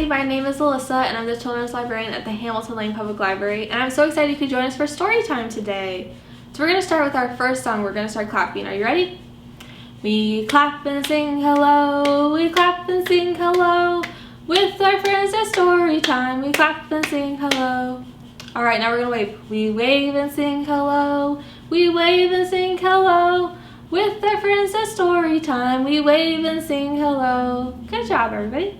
my name is Alyssa and I'm the children's librarian at the Hamilton Lane Public Library, and I'm so excited you could join us for story time today. So we're going to start with our first song. We're going to start clapping. Are you ready? We clap and sing hello, we clap and sing hello, with our friends at story time, we clap and sing hello. Alright, now we're going to wave. We wave and sing hello, we wave and sing hello, with our friends at story time, we wave and sing hello. Good job, everybody.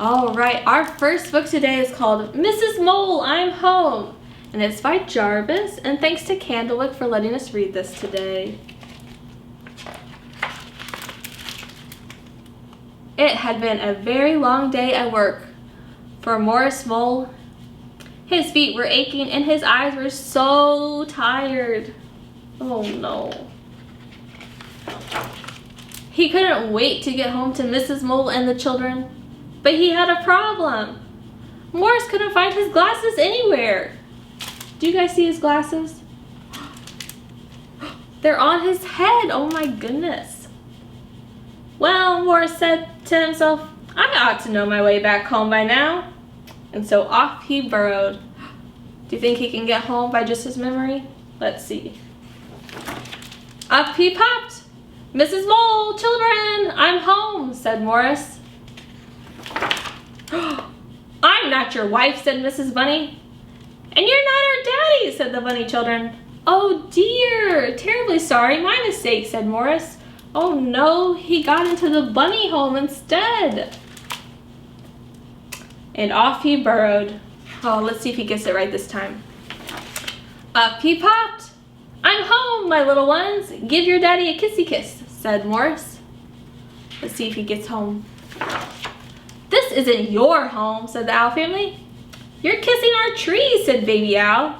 Alright, our first book today is called Mrs. Mole, I'm Home, and it's by Jarvis, and thanks to Candlewick for letting us read this today. It had been a very long day at work for Morris Mole. His feet were aching and his eyes were so tired. Oh no. He couldn't wait to get home to Mrs. Mole and the children, but he had a problem. Morris couldn't find his glasses anywhere. Do you guys see his glasses? They're on his head. Oh my goodness. Well, Morris said to himself, I ought to know my way back home by now. And so off he burrowed. Do you think he can get home by just his memory? Let's see. Up he popped. Mrs. Mole, children, I'm home, said Morris. I'm not your wife, said Mrs. Bunny. And you're not our daddy, said the bunny children. Oh dear, terribly sorry, my mistake, said Morris. Oh no, he got into the bunny home instead. And off he burrowed. Oh, let's see if he gets it right this time. Up he popped. I'm home, my little ones. Give your daddy a kissy kiss, said Morris. Let's see if he gets home. This isn't your home, said the owl family. You're kissing our tree, said Baby Owl.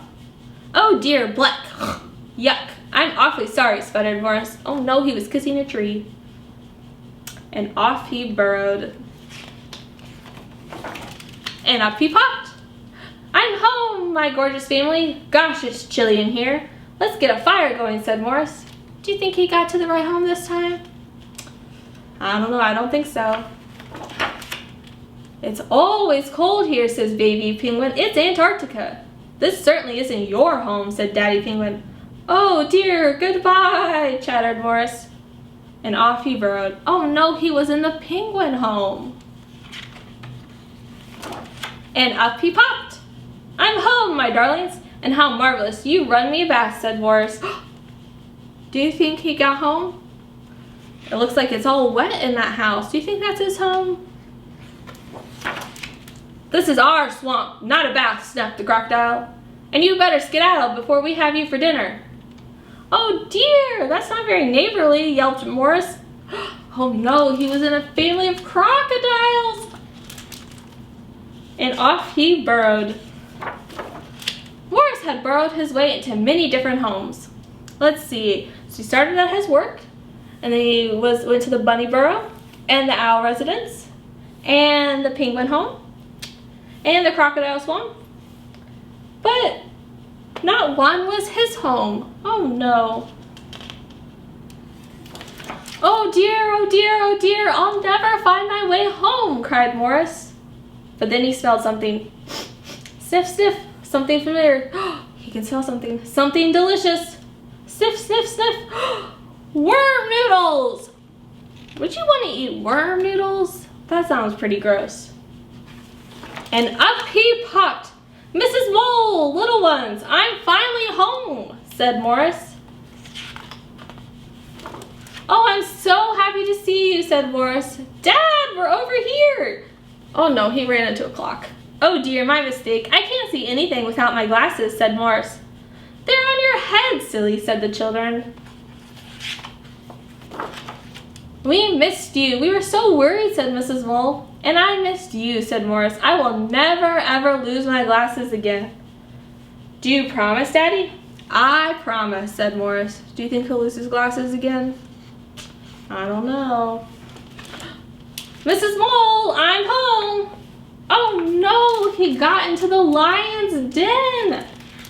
Oh dear, Bleck. Yuck. I'm awfully sorry, sputtered Morris. Oh no, he was kissing a tree. And off he burrowed. And up he popped. I'm home, my gorgeous family. Gosh, it's chilly in here. Let's get a fire going, said Morris. Do you think he got to the right home this time? I don't know, I don't think so. It's always cold here, says Baby Penguin. It's Antarctica. This certainly isn't your home, said Daddy Penguin. Oh dear, goodbye, chattered Morris. And off he burrowed. Oh no, he was in the penguin home. And up he popped. I'm home, my darlings, and how marvelous you run me a bath, said Morris. Do you think he got home? It looks like it's all wet in that house. Do you think that's his home? This is our swamp, not a bath, snapped the crocodile. And you better skedaddle before we have you for dinner. Oh dear, that's not very neighborly, yelped Morris. Oh no, he was in a family of crocodiles. And off he burrowed. Morris had burrowed his way into many different homes. Let's see, so he started at his work, and then he went to the bunny burrow, and the owl residence, and the penguin home, and the crocodile swamp. But not one was his home. Oh no. Oh dear, oh dear, oh dear, I'll never find my way home, cried Morris. But then he smelled something. Sniff, sniff, something familiar. He can smell something. Something delicious. Sniff, sniff, sniff. Worm noodles! Would you want to eat worm noodles? That sounds pretty gross. And up he popped. Mrs. Mole, little ones, I'm finally home, said Morris. Oh, I'm so happy to see you, said Morris. Dad, we're over here. Oh no, he ran into a clock. Oh dear, my mistake. I can't see anything without my glasses, said Morris. They're on your head, silly, said the children. We missed you. We were so worried, said Mrs. Mole. And I missed you, said Morris. I will never, ever lose my glasses again. Do you promise, Daddy? I promise, said Morris. Do you think he'll lose his glasses again? I don't know. Mrs. Mole, I'm home. Oh no, he got into the lion's den.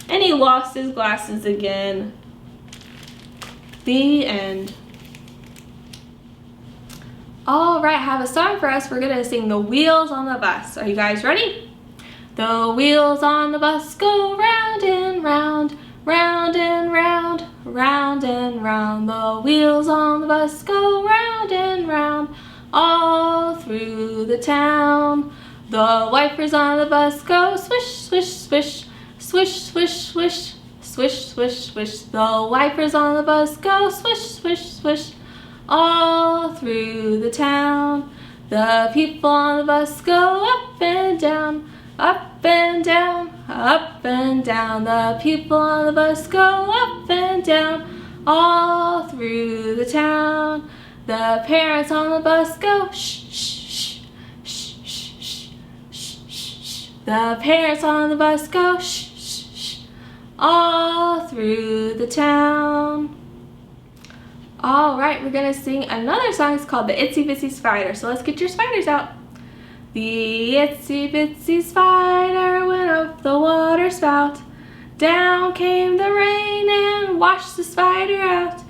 And he lost his glasses again. The end. All right, I have a song for us. We're gonna sing The Wheels on the Bus. Are you guys ready? The wheels on the bus go round and round, round and round, round and round. The wheels on the bus go round and round, all through the town. The wipers on the bus go swish, swish, swish, swish, swish, swish, swish, swish, swish. The wipers on the bus go swish, swish, swish, all through the town. The people on the bus go up and down, up and down, up and down. The people on the bus go up and down, all through the town. The parents on the bus go shh, shh, shh, shh, shh, shh, shh, shh. The parents on the bus go shh, shh, shh, all through the town. All right, we're gonna sing another song. It's called The Itsy Bitsy Spider. So let's get your spiders out. The itsy bitsy spider went up the water spout. Down came the rain and washed the spider out.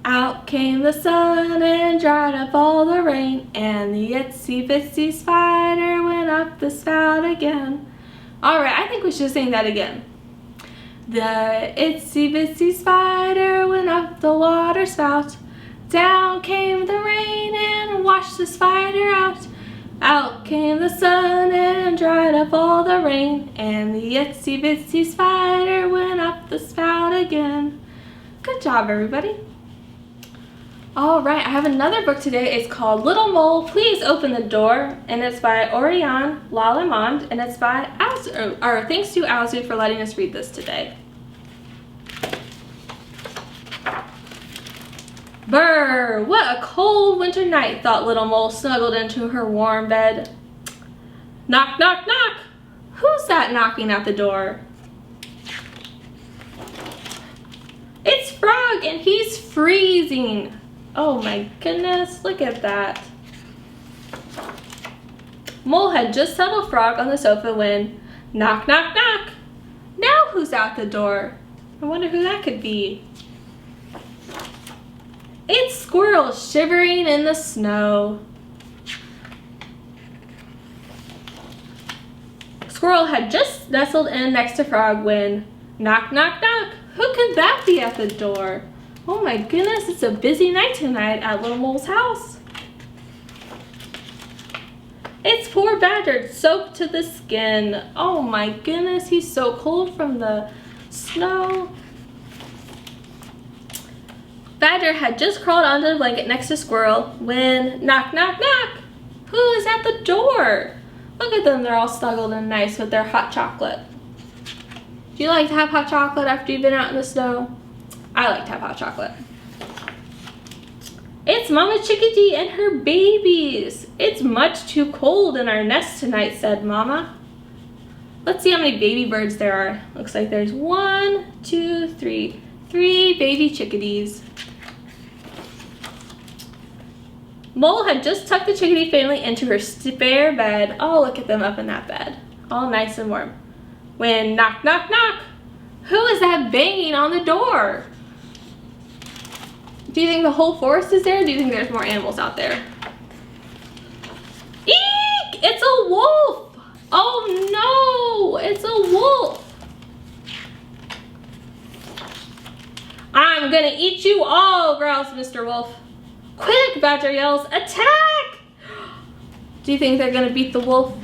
Out came the sun and dried up all the rain. And the itsy bitsy spider went up the spout again. All right, I think we should sing that again. The itsy bitsy spider went up the water spout. Down came the rain and washed the spider out. Out came the sun and dried up all the rain. And the itsy bitsy spider went up the spout again. Good job, everybody. All right, I have another book today. It's called Little Mole, Please Open the Door. And it's by Oriane Lalemond. And it's by thanks to Alyssa for letting us read this today. Brr, what a cold winter night, thought Little Mole, snuggled into her warm bed. Knock, knock, knock. Who's that knocking at the door? It's Frog, and he's freezing. Oh my goodness, look at that. Mole had just settled Frog on the sofa when, knock, knock, knock. Now who's at the door? I wonder who that could be. It's Squirrel, shivering in the snow. Squirrel had just nestled in next to Frog when, knock, knock, knock. Who could that be at the door? Oh my goodness, it's a busy night tonight at Little Mole's house. It's poor Badger, soaked to the skin. Oh my goodness, he's so cold from the snow. Badger had just crawled onto the blanket next to Squirrel when, knock, knock, knock. Who is at the door? Look at them, they're all snuggled and nice with their hot chocolate. Do you like to have hot chocolate after you've been out in the snow? I like to have hot chocolate. It's Mama Chickadee and her babies. It's much too cold in our nest tonight, said Mama. Let's see how many baby birds there are. Looks like there's 1, 2, 3. 3 baby chickadees. Mole had just tucked the chickadee family into her spare bed. Oh, look at them up in that bed. All nice and warm. When knock, knock, knock. Who is that banging on the door? Do you think the whole forest is there? Or do you think there's more animals out there? Eek! It's a wolf! Oh no! It's a wolf! I'm gonna eat you all, growls Mr. Wolf. Quick, Badger yells, attack! Do you think they're gonna beat the wolf?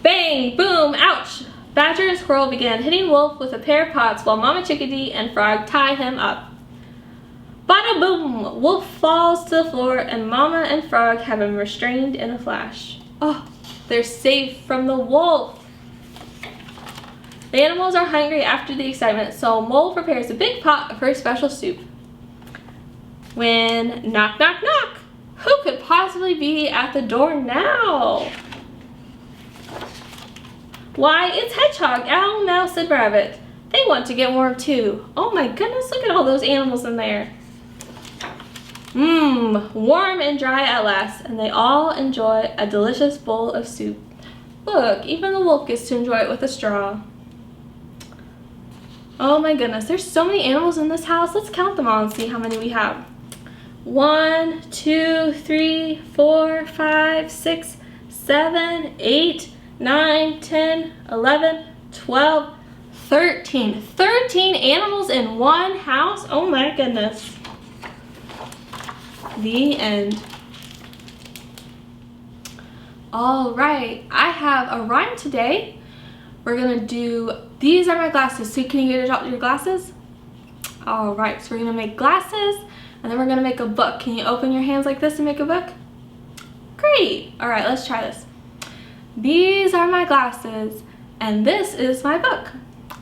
Bang, boom, ouch! Badger and Squirrel began hitting Wolf with a pair of pots while Mama Chickadee and Frog tie him up. Bada boom! Wolf falls to the floor and Mama and Frog have him restrained in a flash. Oh, they're safe from the wolf! The animals are hungry after the excitement, so Mole prepares a big pot of her special soup. When knock, knock, knock, who could possibly be at the door now? Why, it's Hedgehog, Owl, Mouse, and Rabbit. They want to get warm too. Oh my goodness, look at all those animals in there. Warm and dry at last, and they all enjoy a delicious bowl of soup. Look, even the wolf gets to enjoy it with a straw. Oh my goodness, there's so many animals in this house. Let's count them all and see how many we have. 1, 2, 3, 4, 5, 6, 7, 8, 9, 10, 11, 12, 13. 13 animals in one house? Oh my goodness. The end. All right, I have a rhyme today. We're gonna do, these are my glasses. So can you get your glasses? All right, so we're gonna make glasses and then we're gonna make a book. Can you open your hands like this and make a book? Great. All right, let's try this. These are my glasses and this is my book.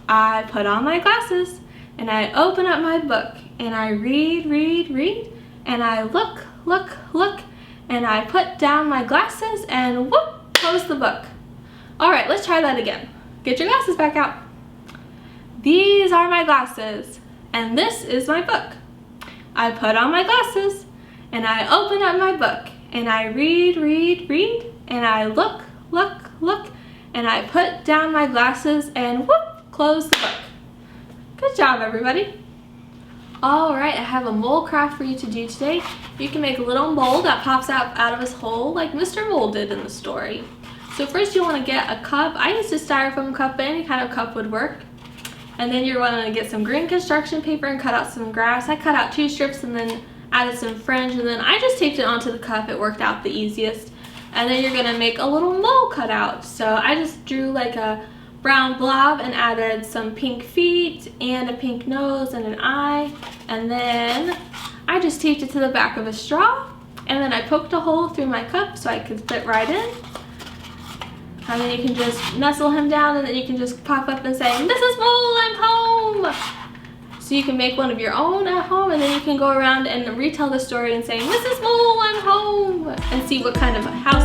I put on my glasses and I open up my book and I read, read, read, and I look, look, look, and I put down my glasses and whoop, close the book. All right, let's try that again. Get your glasses back out. These are my glasses and this is my book. I put on my glasses and I open up my book and I read, read, read, and I look, look, look, and I put down my glasses and whoop, close the book. Good job, everybody. All right, I have a mole craft for you to do today. You can make a little mole that pops out of his hole like Mr. Mole did in the story. So first you want to get a cup. I used a styrofoam cup, but any kind of cup would work. And then you're wanting to get some green construction paper and cut out some grass. I cut out 2 strips and then added some fringe, and then I just taped it onto the cup. It worked out the easiest. And then you're gonna make a little mole cutout. So I just drew like a brown blob and added some pink feet and a pink nose and an eye, and then I just taped it to the back of a straw, and then I poked a hole through my cup so I could fit right in, and then you can just nestle him down, and then you can just pop up and say, "Mrs. Mole, I'm home." So you can make one of your own at home, and then you can go around and retell the story and say, "Mrs. Mole, I'm home," and see what kind of house